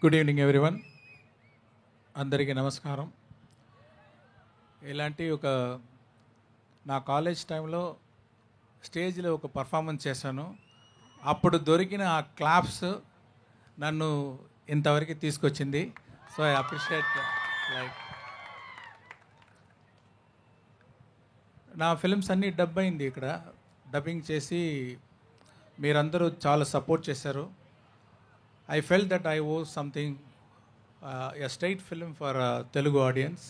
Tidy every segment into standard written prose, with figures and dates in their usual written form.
Good evening everyone. అందరికీ నమస్కారం. ఇలాంటి నా కాలేజ్ టైంలో స్టేజ్లో ఒక పర్ఫార్మెన్స్ చేశాను. అప్పుడు దొరికిన ఆ క్లాప్స్ నన్ను ఇంతవరకు తీసుకొచ్చింది. So I appreciate. నా ఫిల్మ్స్ అన్నీ డబ్ అయింది. ఇక్కడ డబ్బింగ్ చేసి మీరందరూ చాలా సపోర్ట్ చేశారు. I felt that I owe something, a straight film for Telugu audience.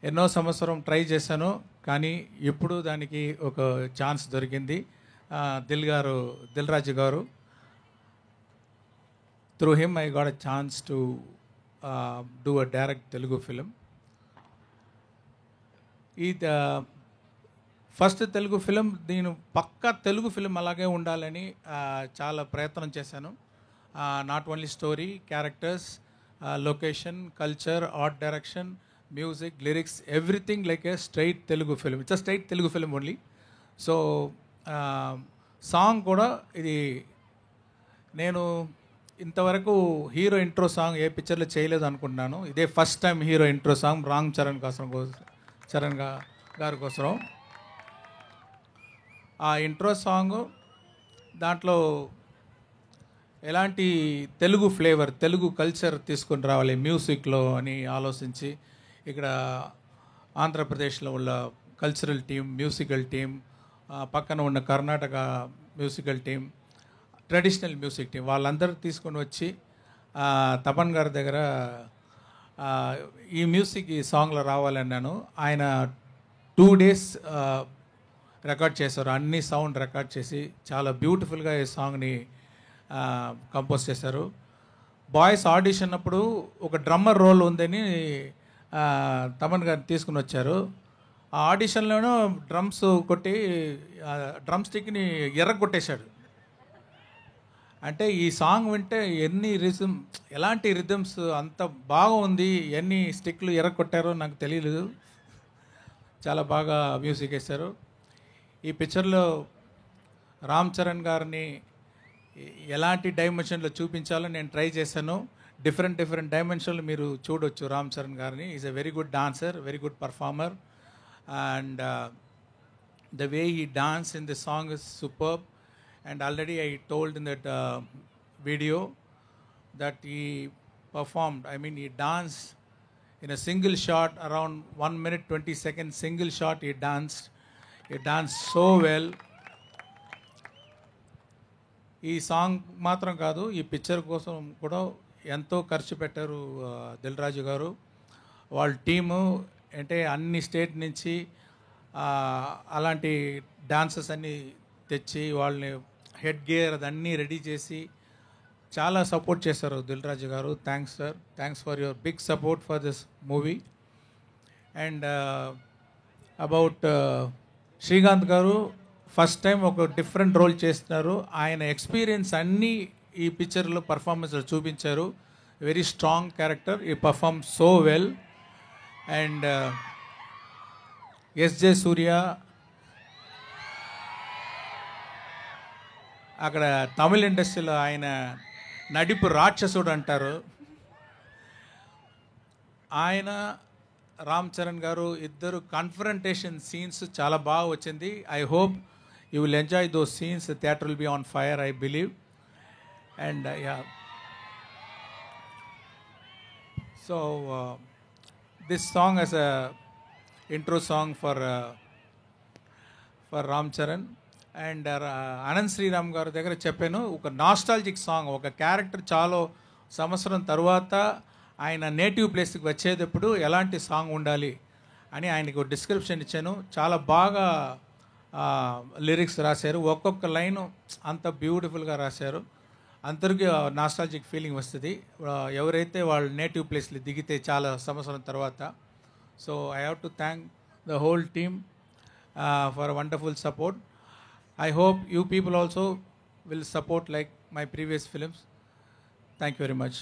ఎన్నో సంవత్సరం ట్రై చేశాను, కానీ ఇప్పుడు దానికి ఒక ఛాన్స్ దొరికింది. దిల్ రాజు గారు, through him I got a chance to do a direct Telugu film. ఈ ఫస్ట్ తెలుగు ఫిలిం, నేను పక్కా తెలుగు ఫిలిం అలాగే ఉండాలని చాలా ప్రయత్నం చేశాను. Not only story, characters, location, culture, art direction, music, lyrics, everything like a straight Telugu film. It's a straight Telugu film only. So song కూడా ఇది నేను ఇంతవరకు హీరో ఇంట్రో సాంగ్ ఏ పిక్చర్లో చేయలేదు అనుకుంటున్నాను. ఇదే first time hero intro song Ram Charan గారి కోసం. ఆ ఇంట్రో సాంగ్ దాంట్లో ఎలాంటి తెలుగు ఫ్లేవర్, తెలుగు కల్చర్ తీసుకొని రావాలి మ్యూజిక్లో అని ఆలోచించి, ఇక్కడ ఆంధ్రప్రదేశ్లో ఉన్న కల్చరల్ టీం, మ్యూజికల్ టీం, పక్కన ఉన్న Karnataka musical team, traditional music team, వాళ్ళందరూ తీసుకొని వచ్చి తపన్ గారి దగ్గర ఈ మ్యూజిక్ ఈ సాంగ్లో రావాలన్నాను. ఆయన 2 days రికార్డ్ చేశారు. అన్ని సౌండ్ రికార్డ్ చేసి చాలా బ్యూటిఫుల్గా ఈ సాంగ్ని కంపోజ్ చేశారు. బాయ్స్ ఆడిషన్ అప్పుడు ఒక డ్రమ్మర్ రోల్ ఉందని తమన్ గారు తీసుకుని వచ్చారు. ఆ ఆడిషన్లోనూ డ్రమ్స్ కొట్టి డ్రమ్ స్టిక్ని ఎర్రగొట్టేశాడు. అంటే ఈ సాంగ్ వింటే ఎలాంటి రిథమ్స్ అంత బాగుంది, ఎన్ని స్టిక్లు ఎర్రగొట్టారో నాకు తెలియలేదు. చాలా బాగా మ్యూజిక్ వేశారు. ఈ పిక్చర్లో రామ్ చరణ్ గారిని ఎలాంటి డైమెన్షన్లో చూపించాలో నేను ట్రై చేశాను. డిఫరెంట్ డైమెన్షన్లు మీరు చూడొచ్చు రామ్ చరణ్ గారిని. Is a very good dancer, very good performer, and the way he dance in the song is superb. And already I told in that video that he performed, I mean he danced in a single shot, around 1 minute 20 seconds single shot he danced so well. ఈ song మాత్రం కాదు, ఈ picture కోసం కూడా ఎంతో ఖర్చు పెట్టారు దిల్ రాజు గారు. వాళ్ళ టీము అంటే అన్ని స్టేట్ నుంచి అలాంటి డాన్సర్స్ అన్నీ తెచ్చి వాళ్ళని హెడ్ గేర్ అదన్నీ రెడీ చేసి చాలా సపోర్ట్ చేశారు దిల్ రాజు గారు. Thanks sir, thanks for your big support for this movie. And about Srikanth గారు, ఫస్ట్ టైం ఒక డిఫరెంట్ రోల్ చేస్తున్నారు. ఆయన ఎక్స్పీరియన్స్ అన్నీ ఈ పిక్చర్లో పర్ఫార్మెన్స్లో చూపించారు. Very strong character, he perform so well. And SJ Surya అక్కడ తమిళ ఇండస్ట్రీలో ఆయన నడిపు రాక్షసుడు అంటారు. ఆయన రామ్ చరణ్ గారు ఇద్దరు కన్ఫరంటేషన్ సీన్స్ చాలా బాగా వచ్చింది. I hope you will enjoy those scenes. The theatre will be on fire, I believe. And yeah, so this song is a intro song for Ram Charan. And Anand Sriram garu దగ్గర చెప్పాను, ఒక nostalgic song, ఒక character చాలా సంవత్సరం తర్వాత ఆయన native ప్లేస్కి వచ్చేటప్పుడు ఎలాంటి సాంగ్ ఉండాలి అని ఆయనకు డిస్క్రిప్షన్ ఇచ్చాను. చాలా బాగా లిరిక్స్ రాశారు. ఒక్కొక్క లైను అంత బ్యూటిఫుల్గా రాశారు. అందరికీ నాస్టాలజిక్ ఫీలింగ్ వస్తుంది ఎవరైతే వాళ్ళ నేటివ్ ప్లేస్లో దిగితే చాలా సంవత్సరం తర్వాత. So I have to thank the whole team for wonderful support. I hope you people also will support like my previous films. Thank you very much.